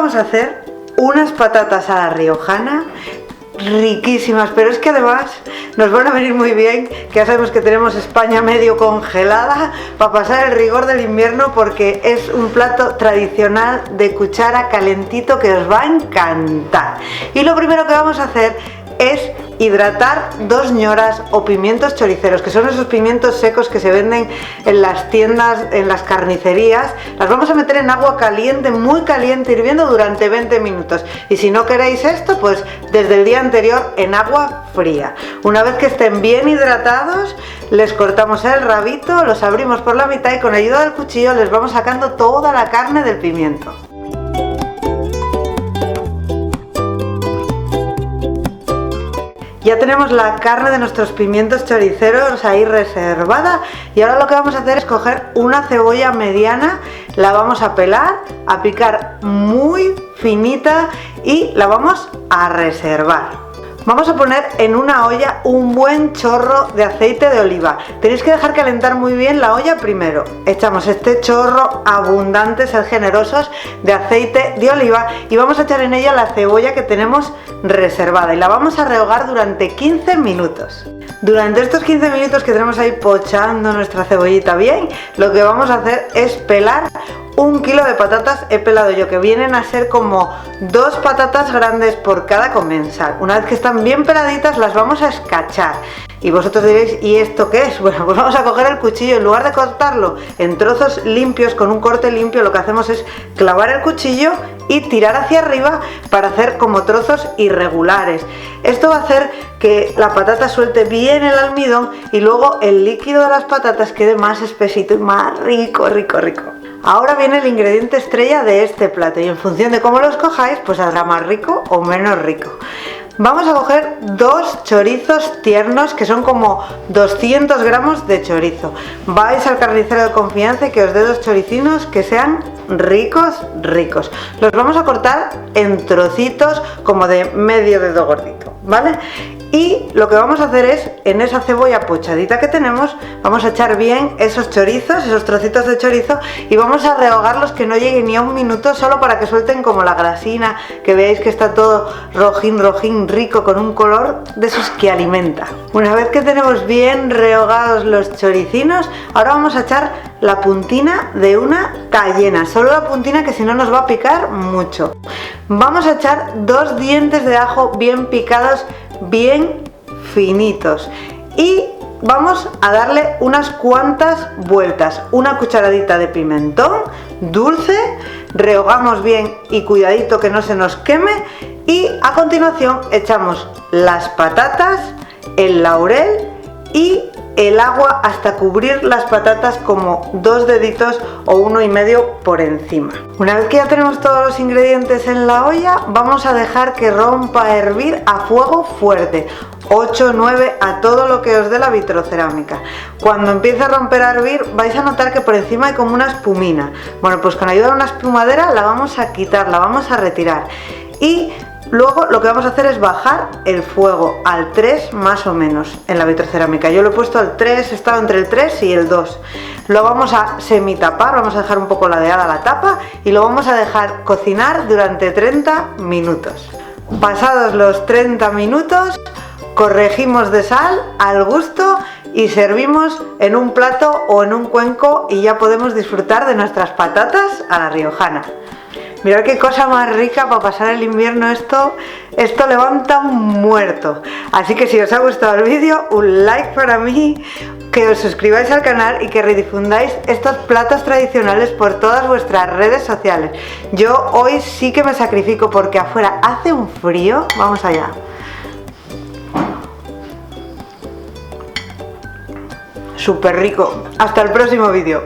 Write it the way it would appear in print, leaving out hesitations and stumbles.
vamos a hacer unas patatas a la riojana riquísimas, pero es que además nos van a venir muy bien, que ya sabemos que tenemos España medio congelada, para pasar el rigor del invierno, porque es un plato tradicional de cuchara calentito que os va a encantar. Y lo primero que vamos a hacer es hidratar 2 ñoras o pimientos choriceros, que son esos pimientos secos que se venden en las tiendas, en las carnicerías. Las vamos a meter en agua caliente, muy caliente, hirviendo durante 20 minutos. Y si no queréis esto, pues desde el día anterior en agua fría. Una vez que estén bien hidratados, les cortamos el rabito, los abrimos por la mitad y con ayuda del cuchillo les vamos sacando toda la carne del pimiento. Ya tenemos la carne de nuestros pimientos choriceros ahí reservada, y ahora lo que vamos a hacer es coger una cebolla mediana, la vamos a pelar, a picar muy finita y la vamos a reservar. Vamos a poner en una olla un buen chorro de aceite de oliva. Tenéis que dejar calentar muy bien la olla primero. Echamos este chorro abundante, sed generosos, de aceite de oliva y vamos a echar en ella la cebolla que tenemos reservada y la vamos a rehogar durante 15 minutos. Durante estos 15 minutos que tenemos ahí pochando nuestra cebollita bien, lo que vamos a hacer es pelar 1 kilo de patatas. He pelado yo, que vienen a ser como 2 patatas grandes por cada comensal. Una vez que están bien peladitas las vamos a escachar. Y vosotros diréis, ¿y esto qué es? Bueno, pues vamos a coger el cuchillo, en lugar de cortarlo en trozos limpios, con un corte limpio, lo que hacemos es clavar el cuchillo y tirar hacia arriba para hacer como trozos irregulares. Esto va a hacer que la patata suelte bien el almidón y luego el líquido de las patatas quede más espesito y más rico, rico, rico. Ahora viene el ingrediente estrella de este plato y en función de cómo lo escojáis, pues saldrá más rico o menos rico. Vamos a coger 2 chorizos tiernos, que son como 200 gramos de chorizo. Vais al carnicero de confianza y que os dé 2 choricinos que sean ricos, ricos. Los vamos a cortar en trocitos como de medio dedo gordito, ¿vale? Y lo que vamos a hacer es, en esa cebolla pochadita que tenemos, vamos a echar bien esos chorizos, esos trocitos de chorizo, y vamos a rehogarlos que no lleguen ni a 1 minuto, solo para que suelten como la grasina, que veáis que está todo rojín, rojín, rico, con un color de esos que alimenta. Una vez que tenemos bien rehogados los choricinos, ahora vamos a echar la puntina de una cayena, solo la puntina, que si no nos va a picar mucho. Vamos a echar 2 dientes de ajo bien picados, bien finitos, y vamos a darle unas cuantas vueltas. Una cucharadita de pimentón dulce, rehogamos bien y cuidadito que no se nos queme, y a continuación echamos las patatas, el laurel y el agua hasta cubrir las patatas como 2 deditos o 1,5 por encima. Una vez que ya tenemos todos los ingredientes en la olla, vamos a dejar que rompa a hervir a fuego fuerte, 8 o 9, a todo lo que os dé la vitrocerámica. Cuando empiece a romper a hervir vais a notar que por encima hay como una espumina. Bueno, pues con ayuda de una espumadera la vamos a quitar, la vamos a retirar, y luego lo que vamos a hacer es bajar el fuego al 3 más o menos en la vitrocerámica. Yo lo he puesto al 3, he estado entre el 3 y el 2. Lo vamos a semitapar, vamos a dejar un poco ladeada la tapa y lo vamos a dejar cocinar durante 30 minutos. Pasados los 30 minutos, corregimos de sal al gusto y servimos en un plato o en un cuenco, y ya podemos disfrutar de nuestras patatas a la riojana. Mirad qué cosa más rica para pasar el invierno. Esto levanta un muerto. Así que si os ha gustado el vídeo, un like para mí, que os suscribáis al canal y que redifundáis estos platos tradicionales por todas vuestras redes sociales. Yo hoy sí que me sacrifico porque afuera hace un frío. Vamos allá. Súper rico. Hasta el próximo vídeo.